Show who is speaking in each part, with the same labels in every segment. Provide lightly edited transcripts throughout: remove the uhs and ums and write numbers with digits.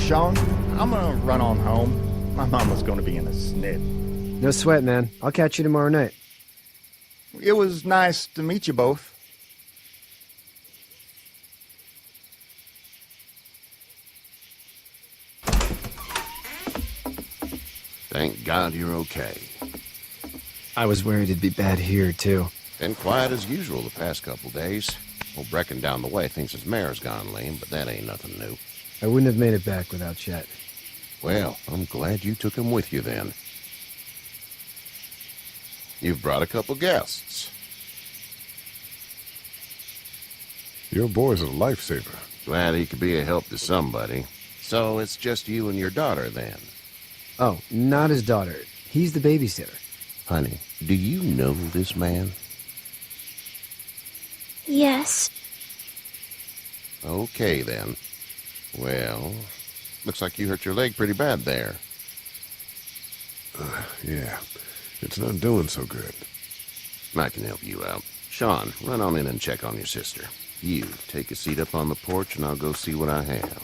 Speaker 1: Sean, I'm gonna run on home. My mama's gonna be in a snit.
Speaker 2: No sweat, man. I'll catch you tomorrow night.
Speaker 1: It was nice to meet you both.
Speaker 3: Thank God you're okay.
Speaker 2: I was worried it'd be bad here, too.
Speaker 3: Been quiet as usual the past couple days. Old Brecken down the way thinks his mare's gone lame, but that ain't nothing new.
Speaker 2: I wouldn't have made it back without Chet.
Speaker 3: Well, I'm glad you took him with you then. You've brought a couple guests.
Speaker 4: Your boy's a lifesaver.
Speaker 3: Glad he could be a help to somebody. So it's just you and your daughter then?
Speaker 2: Oh, not his daughter. He's the babysitter.
Speaker 3: Honey, do you know this man?
Speaker 5: Yes.
Speaker 3: Okay, then. Well, looks like you hurt your leg pretty bad there.
Speaker 4: Yeah, it's not doing so good.
Speaker 3: I can help you out. Sean, run on in and check on your sister. You, take a seat up on the porch and I'll go see what I have.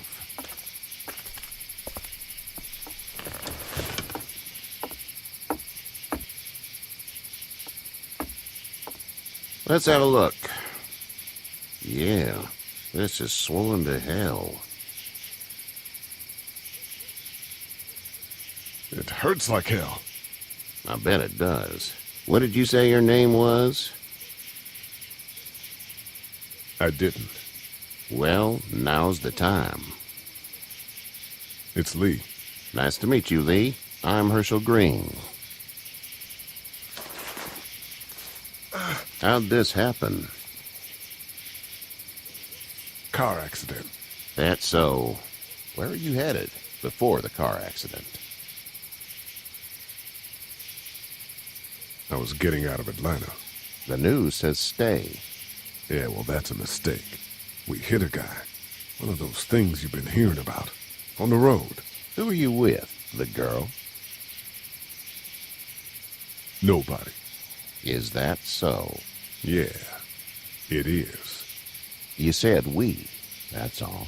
Speaker 3: Let's have a look. Yeah, this is swollen to hell.
Speaker 4: It hurts like hell.
Speaker 3: I bet it does. What did you say your name was?
Speaker 4: I didn't.
Speaker 3: Well, now's the time.
Speaker 4: It's Lee.
Speaker 3: Nice to meet you, Lee. I'm Herschel Green. How'd this happen?
Speaker 4: Car accident.
Speaker 3: That's so. Where are you headed before the car accident?
Speaker 4: I was getting out of Atlanta.
Speaker 3: The news says stay.
Speaker 4: Yeah, well, that's a mistake. We hit a guy. One of those things you've been hearing about. On the road.
Speaker 3: Who are you with? The girl?
Speaker 4: Nobody.
Speaker 3: Is that so?
Speaker 4: Yeah, it is.
Speaker 3: You said we. That's all.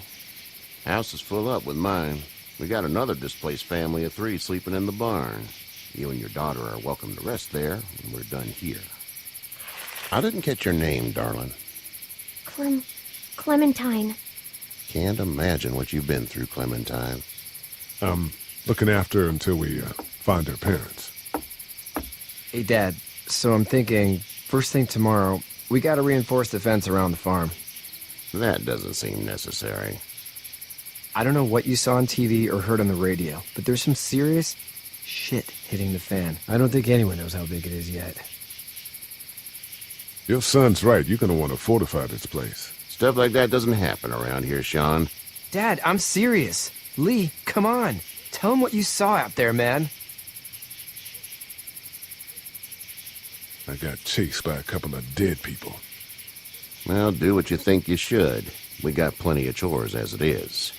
Speaker 3: House is full up with mine. We got another displaced family of 3 sleeping in the barn. You and your daughter are welcome to rest there when we're done here. I didn't catch your name, darling.
Speaker 5: Clementine.
Speaker 3: Can't imagine what you've been through, Clementine.
Speaker 4: I'm looking after her until we find her parents.
Speaker 2: Hey, Dad, so I'm thinking, first thing tomorrow, we gotta reinforce the fence around the farm.
Speaker 3: That doesn't seem necessary.
Speaker 2: I don't know what you saw on TV or heard on the radio, but there's some serious shit hitting the fan. I don't think anyone knows how big it is yet.
Speaker 4: Your son's right. You're gonna want to fortify this place.
Speaker 3: Stuff like that doesn't happen around here, Sean.
Speaker 2: Dad, I'm serious. Lee, come on. Tell him what you saw out there, man.
Speaker 4: I got chased by a couple of dead people.
Speaker 3: Well, do what you think you should. We got plenty of chores as it is.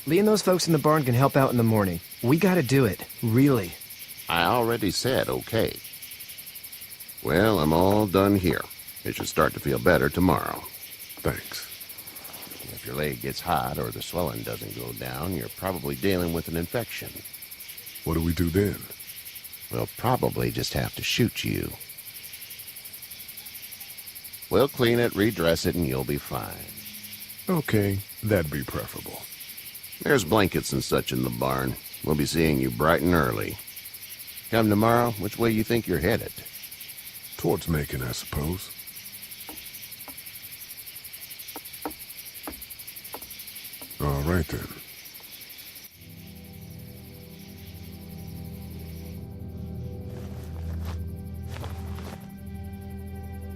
Speaker 2: Lee and those folks in the barn can help out in the morning. We gotta do it. Really.
Speaker 3: I already said okay. Well, I'm all done here. It should start to feel better tomorrow.
Speaker 4: Thanks.
Speaker 3: If your leg gets hot or the swelling doesn't go down, you're probably dealing with an infection.
Speaker 4: What do we do then?
Speaker 3: We'll probably just have to shoot you. We'll clean it, redress it, and you'll be fine.
Speaker 4: Okay, that'd be preferable.
Speaker 3: There's blankets and such in the barn. We'll be seeing you bright and early. Come tomorrow, which way you think you're headed?
Speaker 4: Towards Macon, I suppose. All right, then.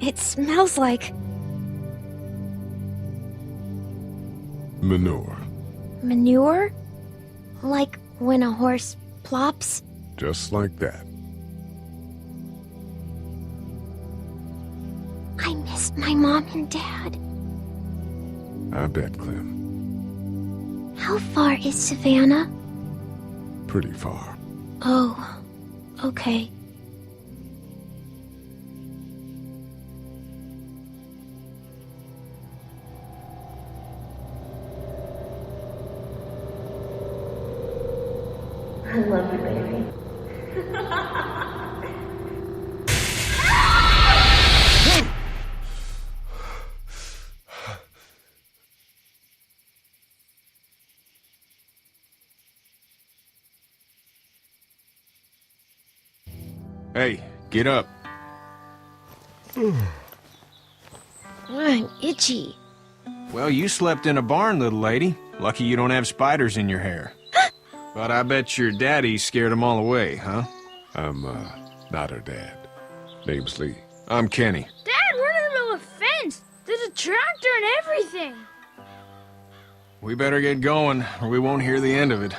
Speaker 5: It smells like
Speaker 4: Manure.
Speaker 5: manure? Like when a horse plops?
Speaker 4: Just like that.
Speaker 5: I miss my mom and dad.
Speaker 4: I bet, Clem.
Speaker 5: How far is Savannah?
Speaker 4: Pretty far.
Speaker 5: Oh, okay.
Speaker 6: love you, baby.
Speaker 7: Hey, get up.
Speaker 5: I'm itchy.
Speaker 7: Well, you slept in a barn, little lady. Lucky you don't have spiders in your hair. But I bet your daddy scared them all away, huh?
Speaker 4: I'm, not her dad. Name's Lee.
Speaker 7: I'm Kenny.
Speaker 8: Dad, we're in the middle of a fence. There's a tractor and everything.
Speaker 7: We better get going, or we won't hear the end of it.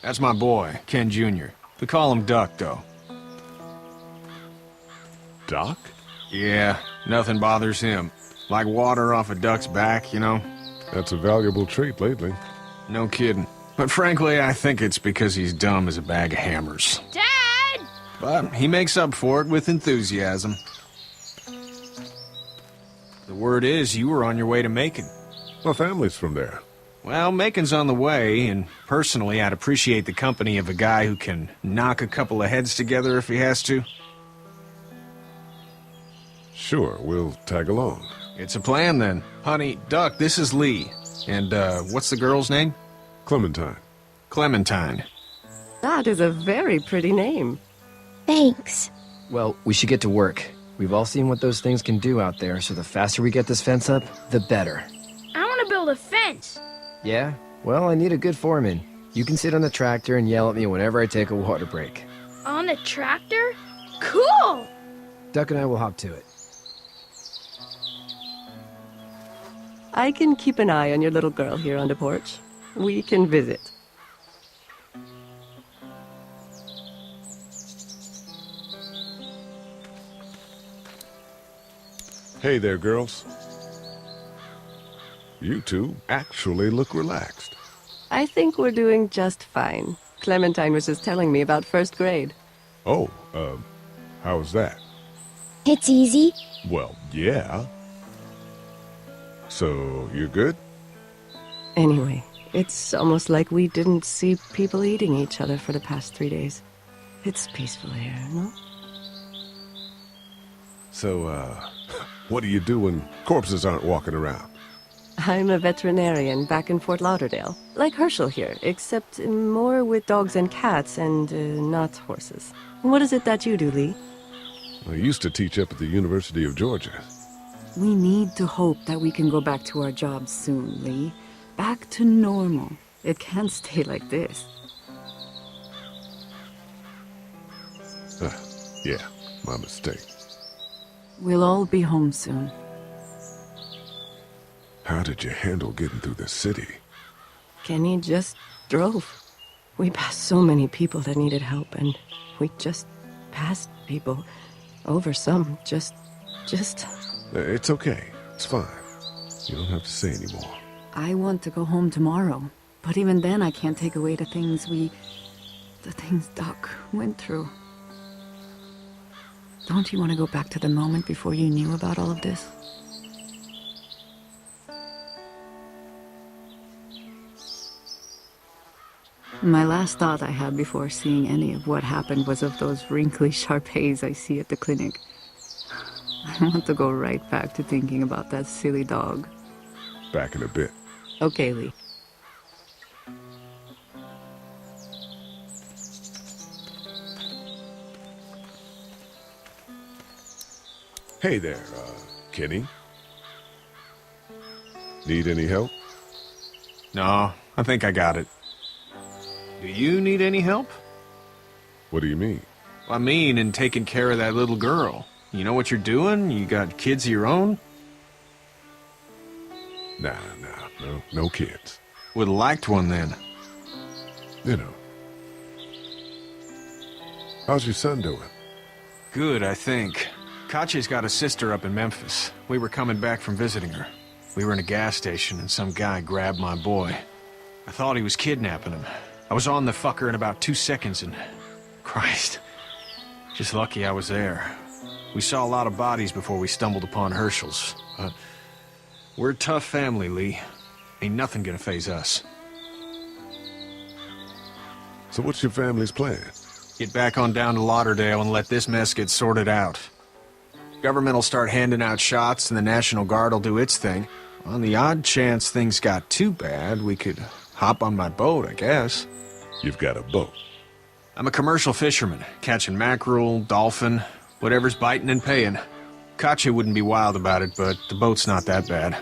Speaker 7: That's my boy, Ken Jr. We call him Duck, though.
Speaker 4: Doc?
Speaker 7: Yeah, nothing bothers him. Like water off a duck's back, you know?
Speaker 4: That's a valuable trait lately.
Speaker 7: No kidding. But frankly, I think it's because he's dumb as a bag of hammers.
Speaker 8: Dad!
Speaker 7: But he makes up for it with enthusiasm. The word is you were on your way to Macon.
Speaker 4: My family's from there.
Speaker 7: Well, Macon's on the way, and personally, I'd appreciate the company of a guy who can knock a couple of heads together if he has to.
Speaker 4: Sure, we'll tag along.
Speaker 7: It's a plan, then. Honey, Duck, this is Lee. And, what's the girl's name?
Speaker 4: Clementine.
Speaker 7: Clementine.
Speaker 9: That is a very pretty name.
Speaker 5: Thanks.
Speaker 2: Well, we should get to work. We've all seen what those things can do out there, so the faster we get this fence up, the better.
Speaker 8: I want to build a fence.
Speaker 2: Yeah? Well, I need a good foreman. You can sit on the tractor and yell at me whenever I take a water break.
Speaker 8: On the tractor? Cool!
Speaker 2: Duck and I will hop to it.
Speaker 9: I can keep an eye on your little girl here on the porch. We can visit.
Speaker 4: Hey there, girls. You two actually look relaxed.
Speaker 9: I think we're doing just fine. Clementine was just telling me about first grade.
Speaker 4: Oh, how was that?
Speaker 5: It's easy.
Speaker 4: Well, yeah. So, you're good?
Speaker 9: Anyway, it's almost like we didn't see people eating each other for the past 3 days. It's peaceful here, no?
Speaker 4: So, what do you do when corpses aren't walking around?
Speaker 9: I'm a veterinarian back in Fort Lauderdale. Like Herschel here, except more with dogs and cats and not horses. What is it that you do, Lee?
Speaker 4: I used to teach up at the University of Georgia.
Speaker 10: We need to hope that we can go back to our jobs soon, Lee. Back to normal. It can't stay like this.
Speaker 4: Yeah, my mistake.
Speaker 10: We'll all be home soon.
Speaker 4: How did you handle getting through the city?
Speaker 9: Kenny just drove. We passed so many people that needed help, and we just passed people. Over some, just...
Speaker 4: It's okay. It's fine. You don't have to say anymore.
Speaker 10: I want to go home tomorrow. But even then, I can't take away the things Doc went through. Don't you want to go back to the moment before you knew about all of this? My last thought I had before seeing any of what happened was of those wrinkly Shar-Peis I see at the clinic. I want to go right back to thinking about that silly dog.
Speaker 4: Back in a bit.
Speaker 9: Okay, Lee.
Speaker 4: Hey there, Kenny. Need any help?
Speaker 7: No, I think I got it. Do you need any help?
Speaker 4: What do you mean?
Speaker 7: I mean, in taking care of that little girl. You know what you're doing? You got kids of your own?
Speaker 4: Nah, no kids.
Speaker 7: Would've liked one then.
Speaker 4: You know. How's your son doing?
Speaker 7: Good, I think. Katya's got a sister up in Memphis. We were coming back from visiting her. We were in a gas station and some guy grabbed my boy. I thought he was kidnapping him. I was on the fucker in about 2 seconds and... Christ. Just lucky I was there. We saw a lot of bodies before we stumbled upon Herschel's. But we're a tough family, Lee. Ain't nothing gonna faze us.
Speaker 4: So what's your family's plan?
Speaker 7: Get back on down to Lauderdale and let this mess get sorted out. Government will start handing out shots and the National Guard will do its thing. On the odd chance things got too bad, we could hop on my boat, I guess.
Speaker 4: You've got a boat.
Speaker 7: I'm a commercial fisherman, catching mackerel, dolphin, whatever's biting and paying. Katya wouldn't be wild about it, but the boat's not that bad.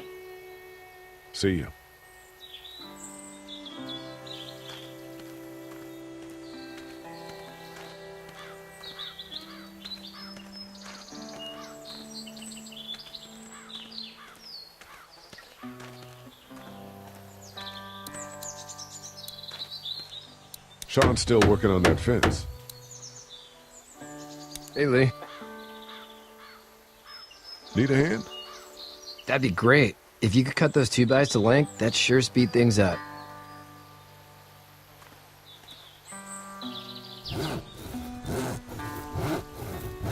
Speaker 4: See ya. Sean's still working on that fence.
Speaker 2: Hey, Lee.
Speaker 4: Need a hand?
Speaker 2: That'd be great. If you could cut those 2x to length, that'd sure speed things up.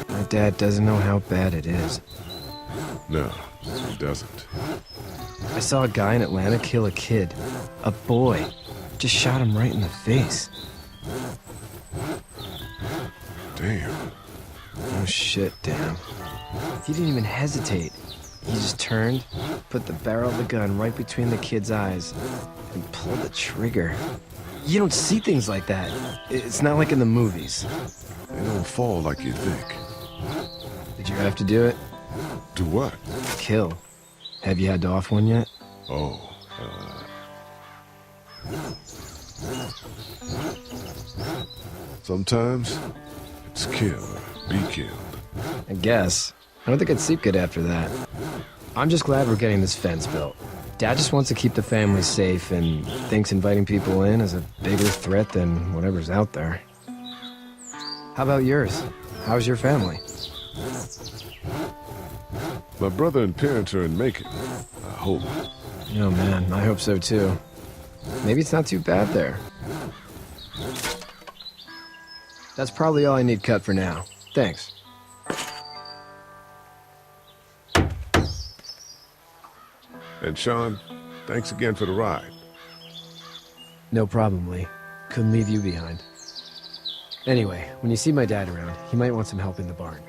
Speaker 2: My dad doesn't know how bad it is.
Speaker 4: No, he doesn't.
Speaker 2: I saw a guy in Atlanta kill a kid. A boy. Just shot him right in the face.
Speaker 4: Damn.
Speaker 2: Oh shit, damn. He didn't even hesitate. He just turned, put the barrel of the gun right between the kid's eyes, and pulled the trigger. You don't see things like that. It's not like in the movies.
Speaker 4: They don't fall like you think.
Speaker 2: Did you have to do it?
Speaker 4: Do what?
Speaker 2: Kill. Have you had to off one yet?
Speaker 4: Oh, sometimes it's kill or be killed.
Speaker 2: I guess. I don't think I'd sleep good after that. I'm just glad we're getting this fence built. Dad just wants to keep the family safe and thinks inviting people in is a bigger threat than whatever's out there. How about yours? How's your family?
Speaker 4: My brother and parents are in Macon. I hope.
Speaker 2: Oh man, I hope so too. Maybe it's not too bad there. That's probably all I need cut for now. Thanks.
Speaker 4: And Sean, thanks again for the ride.
Speaker 2: No problem, Lee. Couldn't leave you behind. Anyway, when you see my dad around, he might want some help in the barn.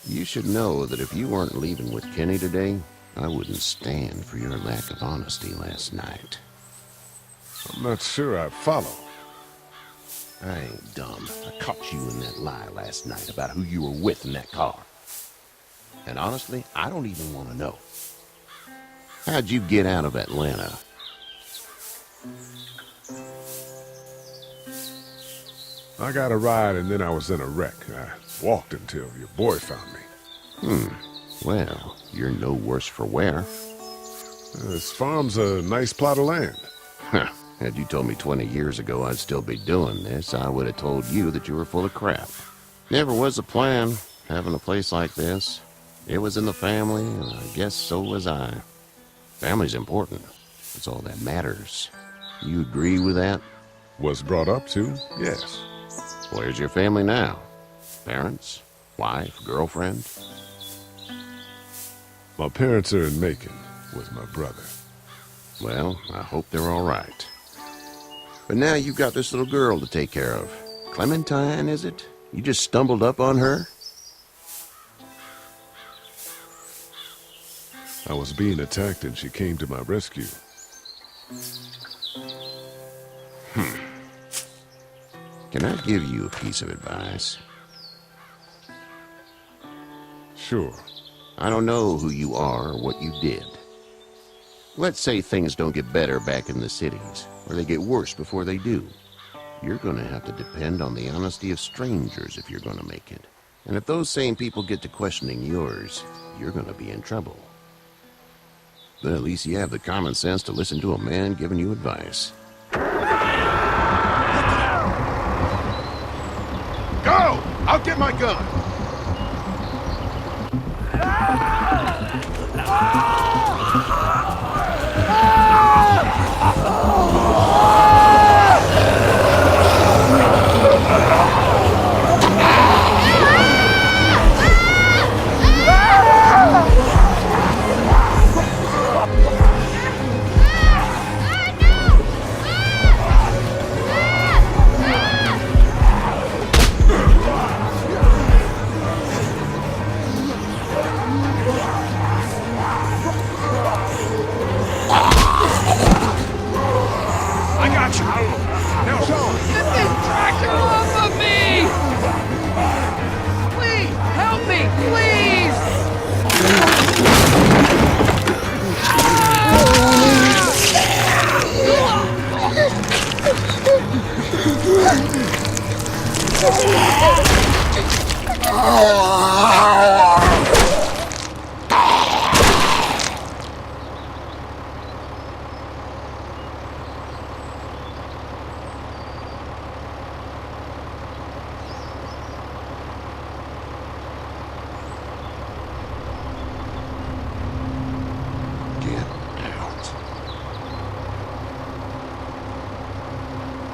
Speaker 3: You should know that if you weren't leaving with Kenny today, I wouldn't stand for your lack of honesty last night.
Speaker 4: I'm not sure I follow.
Speaker 3: I ain't dumb. I caught you in that lie last night about who you were with in that car. And honestly, I don't even want to know. How'd you get out of Atlanta?
Speaker 4: I got a ride and then I was in a wreck. I walked until your boy found me.
Speaker 3: Well, you're no worse for wear.
Speaker 4: This farm's a nice plot of land.
Speaker 3: Huh. Had you told me 20 years ago I'd still be doing this, I would have told you that you were full of crap. Never was a plan, having a place like this. It was in the family, and I guess so was I. Family's important. It's all that matters. You agree with that?
Speaker 4: Was brought up to, yes.
Speaker 3: Where's your family now? Parents? Wife? Girlfriend?
Speaker 4: My parents are in Macon with my brother.
Speaker 3: Well, I hope they're all right. But now you've got this little girl to take care of. Clementine, is it? You just stumbled up on her?
Speaker 4: I was being attacked and she came to my rescue.
Speaker 3: Can I give you a piece of advice?
Speaker 4: Sure.
Speaker 3: I don't know who you are or what you did. Let's say things don't get better back in the cities, or they get worse before they do. You're going to have to depend on the honesty of strangers if you're going to make it. And if those same people get to questioning yours, you're going to be in trouble. But at least you have the common sense to listen to a man giving you advice.
Speaker 4: Go! I'll get my gun.
Speaker 7: I got you. Now, Sean.
Speaker 6: Get this tractor off of me! Please, help me, please!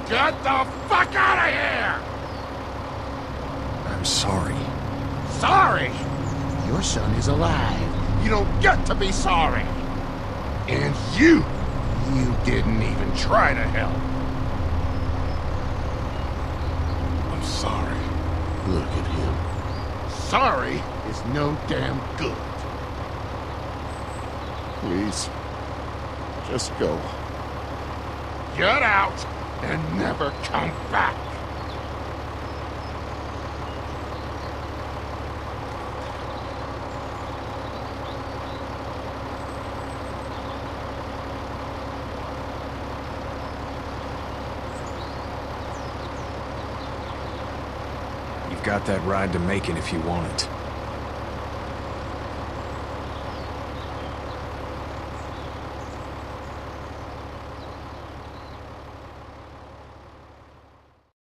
Speaker 4: Get the fuck out of here!
Speaker 7: I'm sorry.
Speaker 4: Sorry? Your son is alive. You don't get to be sorry. And you didn't even try to help. I'm sorry.
Speaker 3: Look at him.
Speaker 4: Sorry is no damn good.
Speaker 3: Please. Just go.
Speaker 4: Get out and never come back.
Speaker 7: You've got that ride to Macon if you want it.